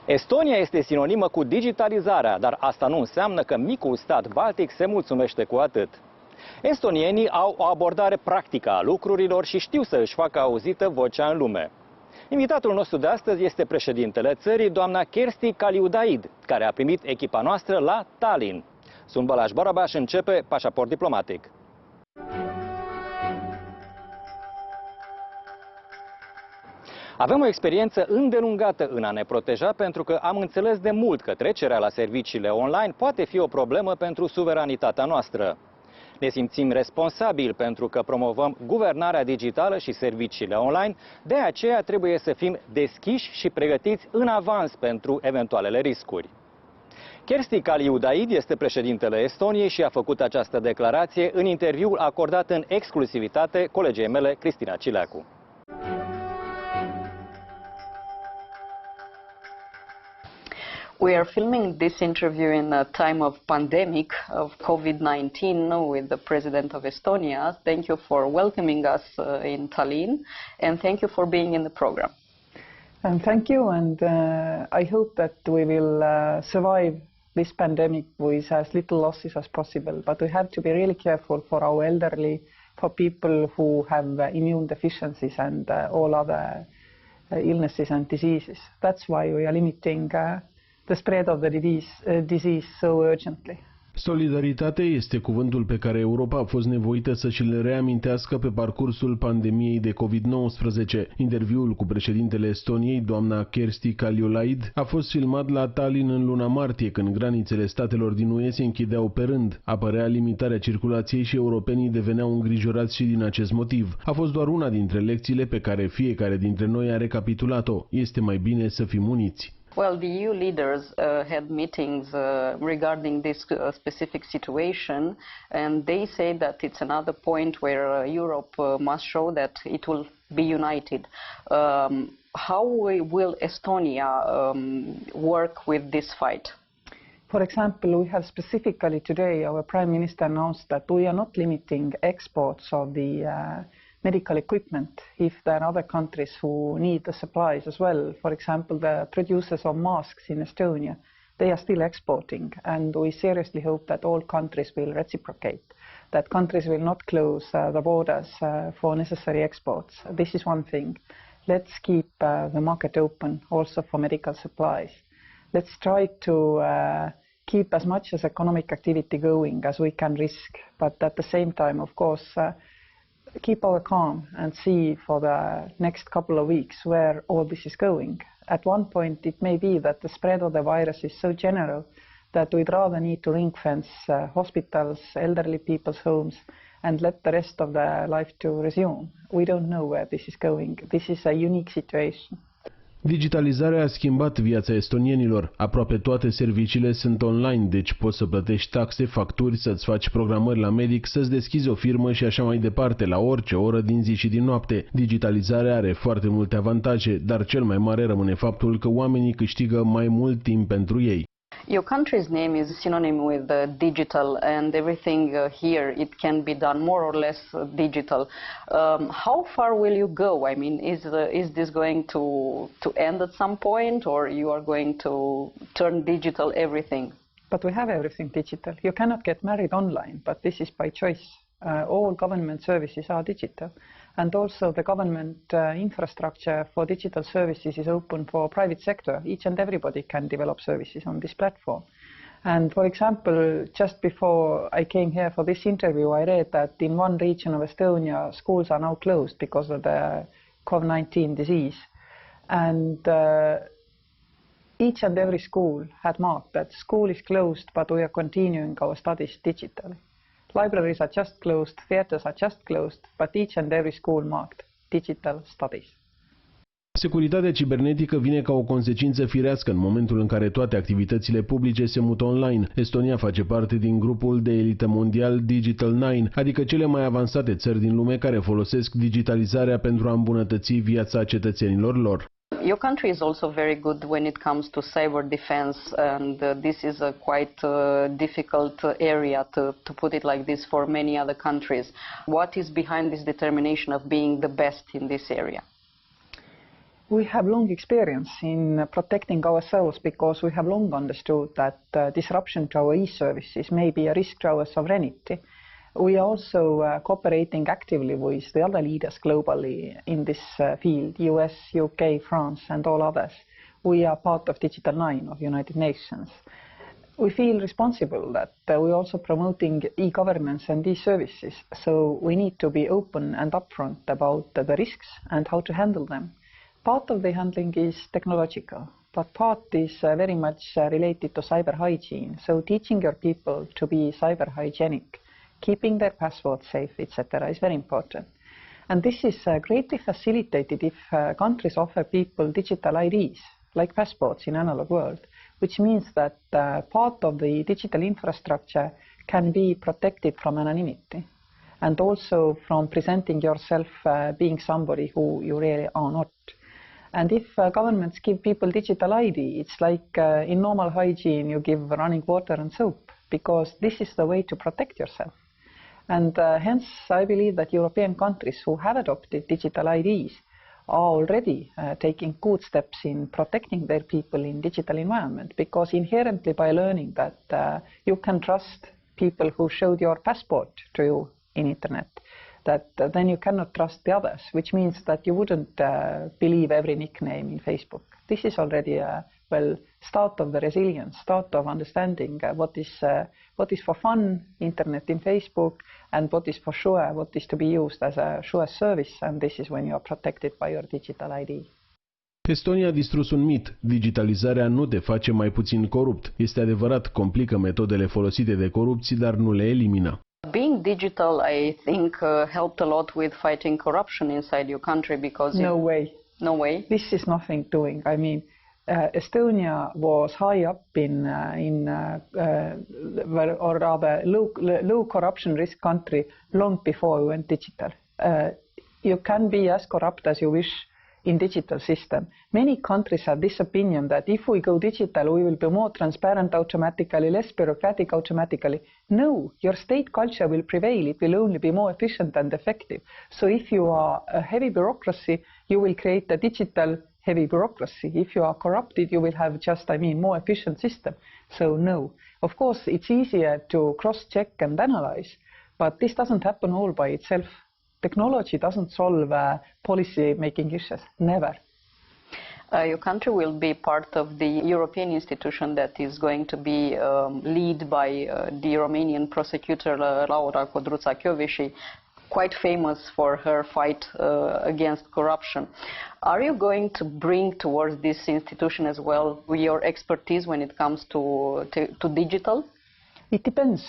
Estonia este sinonimă cu digitalizarea, dar asta nu înseamnă că micul stat baltic se mulțumește cu atât. Estonienii au o abordare practică a lucrurilor și știu să își facă auzită vocea în lume. Invitatul nostru de astăzi este președintele țării, doamna Kersti Kaljulaid, care a primit echipa noastră la Tallinn. Sunt Balázs Barabás, începe Pașaport diplomatic. Avem o experiență îndelungată în a ne proteja pentru că am înțeles de mult că trecerea la serviciile online poate fi o problemă pentru suveranitatea noastră. Ne simțim responsabili pentru că promovăm guvernarea digitală și serviciile online, de aceea trebuie să fim deschiși și pregătiți în avans pentru eventualele riscuri. Kersti Kaljulaid este președintele Estoniei și a făcut această declarație în interviul acordat în exclusivitate colegei mele, Cristina Cileacu. We are filming this interview in a time of pandemic of COVID-19 with the President of Estonia. Thank you for welcoming us in Tallinn, and thank you for being in the program. And thank you, and I hope that we will survive this pandemic with as little losses as possible. But we have to be really careful for our elderly, for people who have immune deficiencies and all other illnesses and diseases. That's why we are limiting the spread of the disease so urgently. Solidaritate este cuvântul pe care Europa a fost nevoită să și-l reamintească pe parcursul pandemiei de COVID-19. Interviul cu președintele Estoniei, doamna Kersti Kaljulaid, a fost filmat la Tallinn în luna martie, când granițele statelor din UE se închideau pe rând. Apărea limitarea circulației și europenii deveneau îngrijorați și din acest motiv. A fost doar una dintre lecțiile pe care fiecare dintre noi a recapitulat-o. Este mai bine să fim uniți. Well, the EU leaders had meetings regarding this specific situation, and they say that it's another point where Europe must show that it will be united. How will Estonia work with this fight? For example, we have specifically today, our Prime Minister announced that we are not limiting exports of the medical equipment if there are other countries who need the supplies as well. For example, the producers of masks in Estonia, they are still exporting, and we seriously hope that all countries will reciprocate, that countries will not close the borders for necessary exports. This is one thing. Let's keep the market open also for medical supplies. Let's try to keep as much as economic activity going as we can risk, but at the same time, of course, keep our calm and see for the next couple of weeks where all this is going. At one point, it may be that the spread of the virus is so general that we'd rather need to ring fence hospitals, elderly people's homes, and let the rest of the life to resume. We don't know where this is going. This is a unique situation. Digitalizarea a schimbat viața estonienilor. Aproape toate serviciile sunt online, deci poți să plătești taxe, facturi, să-ți faci programări la medic, să-ți deschizi o firmă și așa mai departe, la orice oră din zi și din noapte. Digitalizarea are foarte multe avantaje, dar cel mai mare rămâne faptul că oamenii câștigă mai mult timp pentru ei. Your country's name is synonym with digital, and everything here, it can be done more or less digital. How far will you go? I mean, is this going to end at some point, or you are going to turn digital everything? But we have everything digital. You cannot get married online, but this is by choice. All government services are digital, and also the government infrastructure for digital services is open for private sector. Each and everybody can develop services on this platform. And for example, just before I came here for this interview, I read that in one region of Estonia, schools are now closed because of the COVID-19 disease. And each and every school had marked that school is closed, but we are continuing our studies digitally. Libraries are just closed, theaters are just closed, but each and every school marked digital studies. Securitatea cibernetică vine ca o consecință firească în momentul în care toate activitățile publice se mută online. Estonia face parte din grupul de elită mondial Digital 9, adică cele mai avansate țări din lume care folosesc digitalizarea pentru a îmbunătăți viața cetățenilor lor. Your country is also very good when it comes to cyber defense, and this is a quite difficult area to put it like this for many other countries. What is behind this determination of being the best in this area? We have long experience in protecting ourselves because we have long understood that disruption to our e-services may be a risk to our sovereignty. We are also cooperating actively with the other leaders globally in this field, US, UK, France and all others. We are part of Digital 9 of United Nations. We feel responsible that we're also promoting e-governance and e-services, so we need to be open and upfront about the risks and how to handle them. Part of the handling is technological, but part is very much related to cyber hygiene, so teaching your people to be cyber hygienic, keeping their passwords safe, etc. is very important. And this is greatly facilitated if countries offer people digital IDs, like passports in analog world, which means that part of the digital infrastructure can be protected from anonymity and also from presenting yourself being somebody who you really are not. And if governments give people digital ID, it's like in normal hygiene you give running water and soap, because this is the way to protect yourself. And hence I believe that European countries who have adopted digital IDs are already taking good steps in protecting their people in digital environment, because inherently by learning that you can trust people who showed your passport to you in internet, that then you cannot trust the others, which means that you wouldn't believe every nickname in Facebook. This is already a start of the resilience, start of understanding what is for fun internet in Facebook and what is for sure, what is to be used as a sure service, and this is when you are protected by your digital ID. Estonia a distrus un mit. Digitalizarea nu te face mai puțin corupt. Este adevărat, complică metodele folosite de corupții, dar nu le elimină. Being digital, I think, helped a lot with fighting corruption inside your country because... No way. No way? This is nothing doing. I mean, Estonia was high up or rather low corruption risk country long before we went digital. You can be as corrupt as you wish in digital system. Many countries have this opinion that if we go digital, we will be more transparent automatically, less bureaucratic automatically. No, your state culture will prevail. It will only be more efficient and effective. So if you are a heavy bureaucracy, you will create a digital heavy bureaucracy. If you are corrupted, you will have just, more efficient system. So no. Of course, it's easier to cross-check and analyze, but this doesn't happen all by itself. Technology doesn't solve policy-making issues. Never. Your country will be part of the European institution that is going to be led by the Romanian prosecutor Laura Codruța-Kövesi, quite famous for her fight against corruption. Are you going to bring towards this institution as well your expertise when it comes to digital? It depends.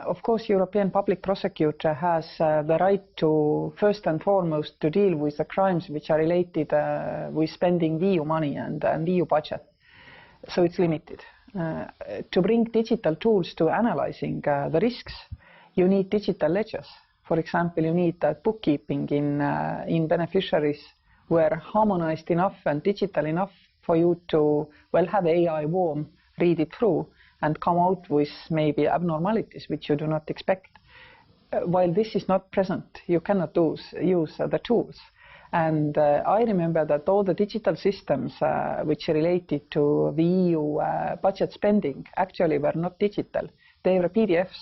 Of course, European public prosecutor has the right to, first and foremost, to deal with the crimes which are related with spending EU money and EU budget. So it's limited. To bring digital tools to analyzing the risks, you need digital ledgers. For example, you need bookkeeping in beneficiaries were harmonized enough and digital enough for you to, have AI worm read it through and come out with maybe abnormalities which you do not expect. While this is not present, you cannot use the tools. And I remember that all the digital systems which related to the EU budget spending actually were not digital. They were PDFs.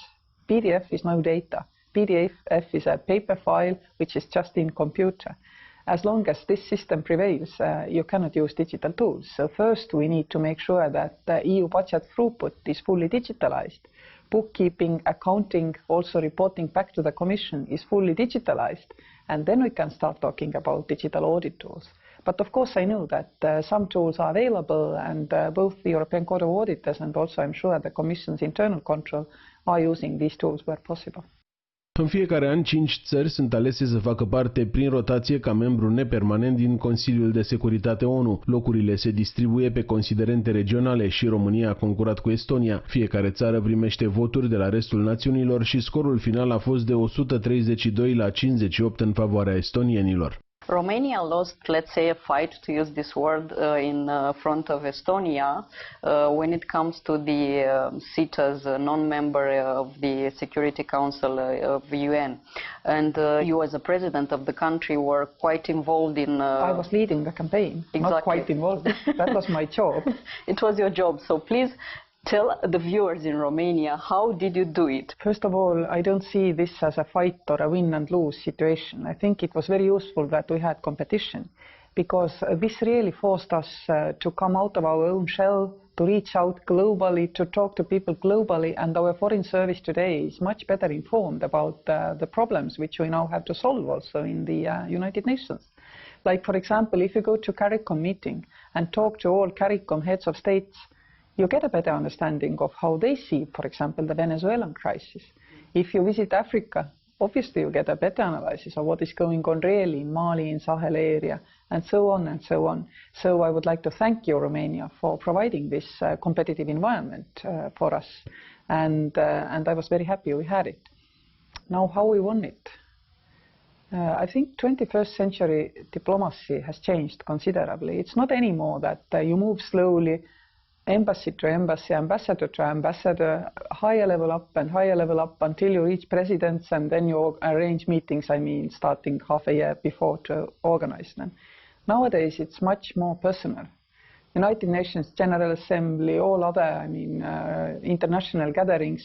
PDF is no data. PDF is a paper file which is just in computer. As long as this system prevails, you cannot use digital tools. So first we need to make sure that the EU budget throughput is fully digitalized. Bookkeeping, accounting, also reporting back to the Commission is fully digitalized. And then we can start talking about digital audit tools. But of course I know that some tools are available, and both the European Court of Auditors and also I'm sure the Commission's internal control are using these tools where possible. În fiecare an, 5 țări sunt alese să facă parte prin rotație ca membru nepermanent din Consiliul de Securitate ONU. Locurile se distribuie pe considerente regionale și România a concurat cu Estonia. Fiecare țară primește voturi de la restul națiunilor și scorul final a fost de 132 la 58 în favoarea estonienilor. Romania lost, let's say, a fight, to use this word, in front of Estonia when it comes to the seat as a non-member of the Security Council of the UN. And you, as a president of the country, were quite involved in... I was leading the campaign, exactly. Not quite involved. That was my job. It was your job, so please tell the viewers in Romania, how did you do it? First of all, I don't see this as a fight or a win and lose situation. I think it was very useful that we had competition, because this really forced us to come out of our own shell, to reach out globally, to talk to people globally, and our foreign service today is much better informed about the problems which we now have to solve also in the United Nations. Like, for example, if you go to CARICOM meeting and talk to all CARICOM heads of states, you get a better understanding of how they see, for example, the Venezuelan crisis. If you visit Africa, obviously you get a better analysis of what is going on really in Mali, in Sahel area, and so on and so on. So I would like to thank you, Romania, for providing this competitive environment for us. And I was very happy we had it. Now, how we won it? I think 21st century diplomacy has changed considerably. It's not anymore that you move slowly, embassy to embassy, ambassador to ambassador, higher level up until you reach presidents, and then you arrange meetings, starting half a year before to organize them. Nowadays, it's much more personal. United Nations General Assembly, all other, international gatherings,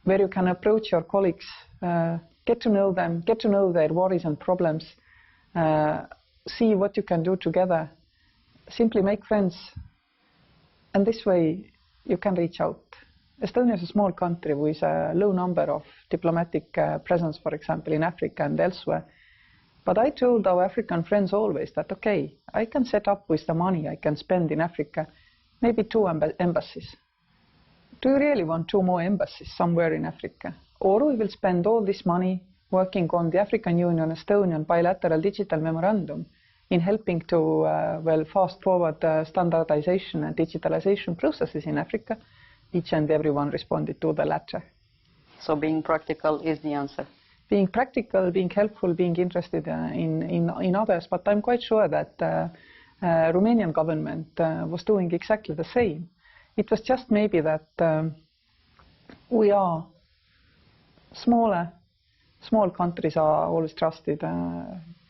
where you can approach your colleagues, get to know them, get to know their worries and problems, see what you can do together, simply make friends. And this way, you can reach out. Estonia is a small country with a low number of diplomatic presence, for example, in Africa and elsewhere. But I told our African friends always that, okay, I can set up with the money I can spend in Africa, maybe 2 embassies. Do you really want 2 more embassies somewhere in Africa? Or we will spend all this money working on the African Union Estonian bilateral digital memorandum in helping to fast forward standardization and digitalization processes in Africa. Each and everyone responded to the latter. So being practical is the answer. Being practical, being helpful, being interested in others. But I'm quite sure that Romanian government was doing exactly the same. It was just maybe that we are smaller. Small countries are always trusted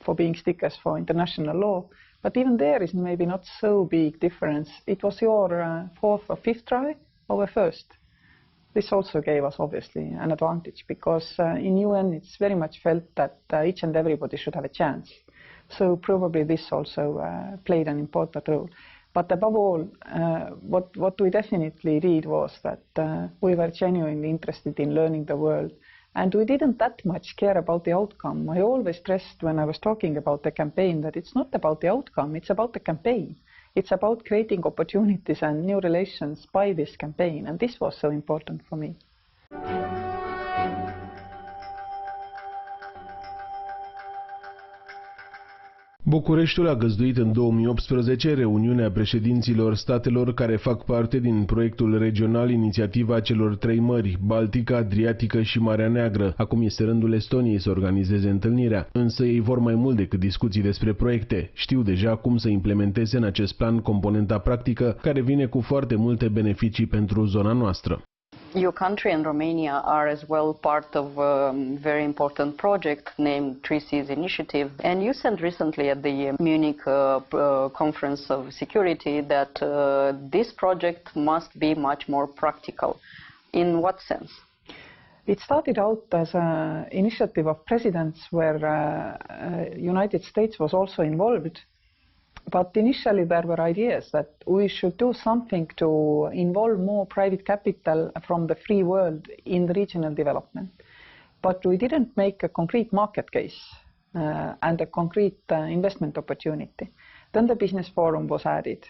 for being stickers for international law, but even there is maybe not so big difference. It was your 4th or 5th try, our first. This also gave us obviously an advantage, because in UN it's very much felt that each and everybody should have a chance. So probably this also played an important role. But above all, what we definitely did was that we were genuinely interested in learning the world. And we didn't that much care about the outcome. I always stressed when I was talking about the campaign that it's not about the outcome, it's about the campaign. It's about creating opportunities and new relations by this campaign, and this was so important for me. Bucureștiul a găzduit în 2018 reuniunea președinților statelor care fac parte din proiectul regional Inițiativa celor 3 mări, Baltica, Adriatică și Marea Neagră. Acum este rândul Estoniei să organizeze întâlnirea, însă ei vor mai mult decât discuții despre proiecte. Știu deja cum să implementeze în acest plan componenta practică, care vine cu foarte multe beneficii pentru zona noastră. Your country and Romania are as well part of a very important project named 3Cs Initiative. And you said recently at the Munich Conference of Security that this project must be much more practical. In what sense? It started out as an initiative of presidents where United States was also involved. But initially there were ideas that we should do something to involve more private capital from the free world in the regional development. But we didn't make a concrete market case and a concrete investment opportunity. Then the business forum was added.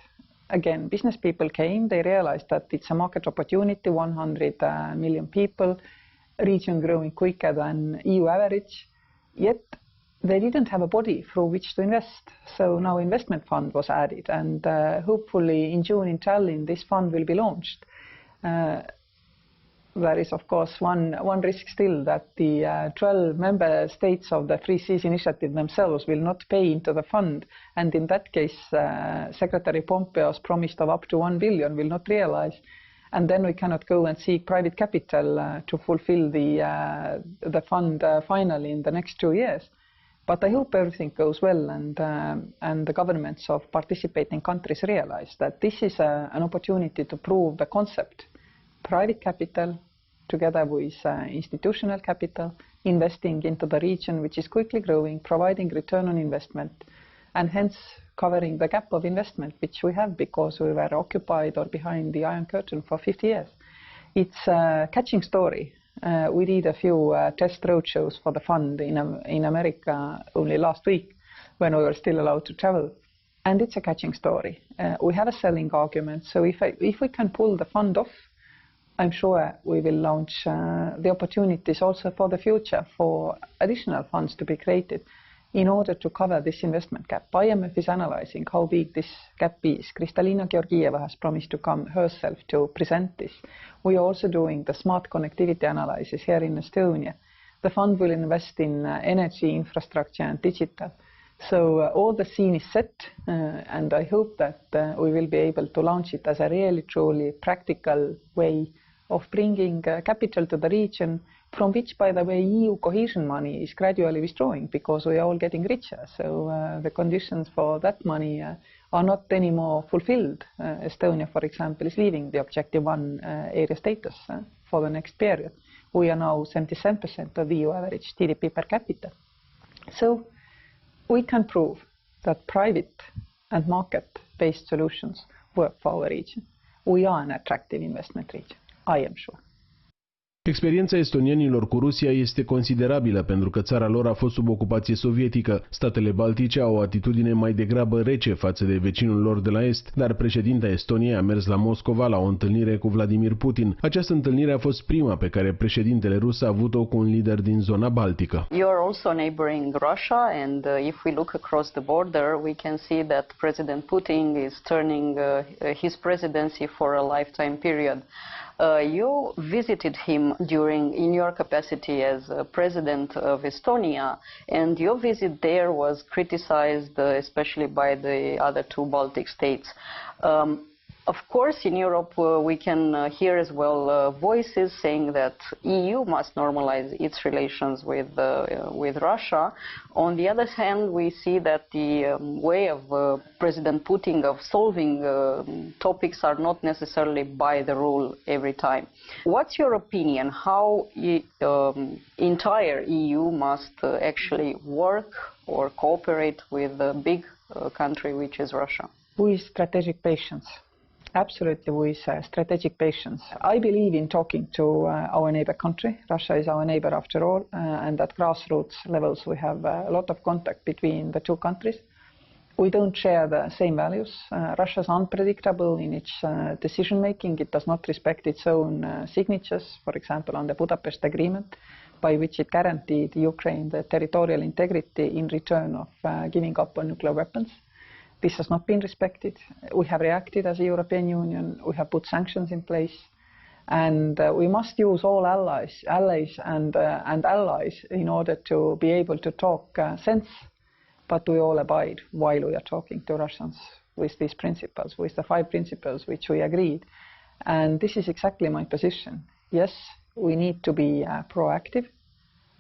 Again, business people came, they realized that it's a market opportunity, 100 million people, region growing quicker than EU average, yet they didn't have a body through which to invest. So now investment fund was added, and hopefully in June in Tallinn this fund will be launched. there is, of course, one risk still that the 12 member states of the Free Seas Initiative themselves will not pay into the fund, and in that case, Secretary Pompeo's promise of up to 1 billion will not realize, and then we cannot go and seek private capital to fulfill the fund finally in the next 2 years. But I hope everything goes well, and the governments of participating countries realize that this is an opportunity to prove the concept. Private capital, together with institutional capital, investing into the region which is quickly growing, providing return on investment, and hence covering the gap of investment which we have because we were occupied or behind the Iron Curtain for 50 years. It's a catching story. We did a few test roadshows for the fund in America only last week when we were still allowed to travel. And it's a catching story. We have a selling argument, so if we can pull the fund off, I'm sure we will launch the opportunities also for the future for additional funds to be created in order to cover this investment gap. IMF is analyzing how big this gap is. Kristalina Georgieva has promised to come herself to present this. We are also doing the smart connectivity analysis here in Estonia. The fund will invest in energy, infrastructure and digital. So all the scene is set, and I hope that we will be able to launch it as a really, truly practical way of bringing capital to the region, from which, by the way, EU cohesion money is gradually withdrawing because we are all getting richer. So the conditions for that money are not anymore fulfilled. Estonia, for example, is leaving the Objective 1 area status for the next period. We are now 77% of EU average GDP per capita. So we can prove that private and market-based solutions work for our region. We are an attractive investment region, I am sure. Experiența estonienilor cu Rusia este considerabilă pentru că țara lor a fost sub ocupație sovietică. Statele baltice au o atitudine mai degrabă rece față de vecinul lor de la est, dar președinta Estoniei a mers la Moscova la o întâlnire cu Vladimir Putin. Această întâlnire a fost prima pe care președintele rus a avut-o cu un lider din zona baltică. You are also neighboring Russia, and if we look across the border, we can see that President Putin is turning his presidency for a lifetime period. You visited him in your capacity as president of Estonia, and your visit there was criticized, especially by the other two Baltic states. Of course, in Europe, we can hear as well voices saying that EU must normalize its relations with Russia. On the other hand, we see that the way of President Putin of solving topics are not necessarily by the rule every time. What's your opinion? How entire EU must actually work or cooperate with a big country, which is Russia? With strategic patience. Absolutely, with strategic patience. I believe in talking to our neighbor country. Russia is our neighbor after all, and at grassroots levels we have a lot of contact between the two countries. We don't share the same values. Russia is unpredictable in its decision making. It does not respect its own signatures, for example, on the Budapest Agreement, by which it guaranteed Ukraine the territorial integrity in return of giving up on nuclear weapons. This has not been respected. We have reacted as a European Union. We have put sanctions in place, and we must use all allies and allies in order to be able to talk sense. But we all abide while we are talking to Russians with these principles, with the 5 principles which we agreed. And this is exactly my position. Yes, we need to be proactive,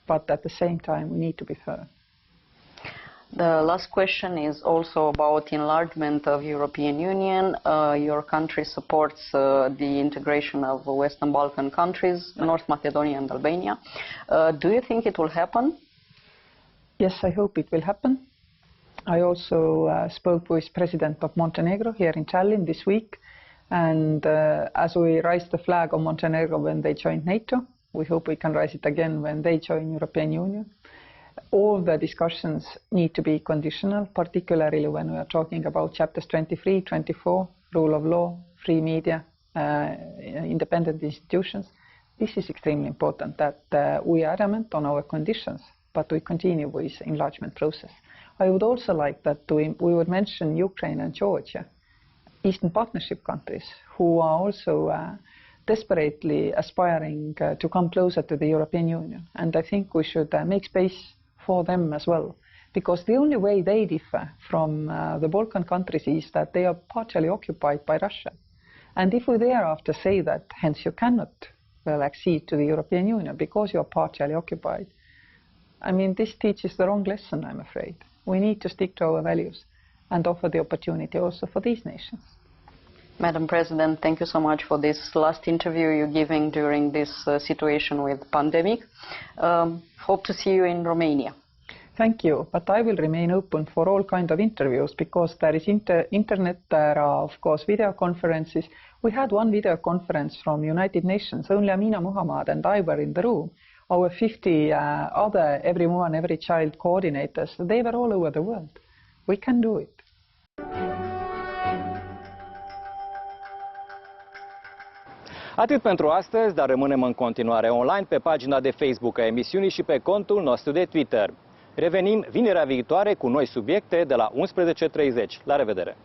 but at the same time we need to be firm. The last question is also about enlargement of European Union. Your country supports the integration of Western Balkan countries, North Macedonia and Albania. Do you think it will happen? Yes, I hope it will happen. I also spoke with President of Montenegro here in Tallinn this week, and as we raised the flag of Montenegro when they joined NATO, we hope we can raise it again when they join European Union. All the discussions need to be conditional, particularly when we are talking about chapters 23, 24, rule of law, free media, independent institutions. This is extremely important that we are adamant on our conditions, but we continue with enlargement process. I would also like that we would mention Ukraine and Georgia, Eastern Partnership countries, who are also desperately aspiring to come closer to the European Union. And I think we should make space for them as well. Because the only way they differ from the Balkan countries is that they are partially occupied by Russia. And if we thereafter say that, hence you cannot accede to the European Union because you are partially occupied, I mean, this teaches the wrong lesson, I'm afraid. We need to stick to our values and offer the opportunity also for these nations. Madam President, thank you so much for this last interview you're giving during this situation with pandemic. Hope to see you in Romania. Thank you, but I will remain open for all kinds of interviews because there is internet, there are of course video conferences. We had one video conference from United Nations, only Amina Muhammad and I were in the room. Our 50 other Every Woman, Every Child coordinators, they were all over the world. We can do it. Atât pentru astăzi, dar rămânem în continuare online pe pagina de Facebook a emisiunii și pe contul nostru de Twitter. Revenim vinerea viitoare cu noi subiecte de la 11:30. La revedere!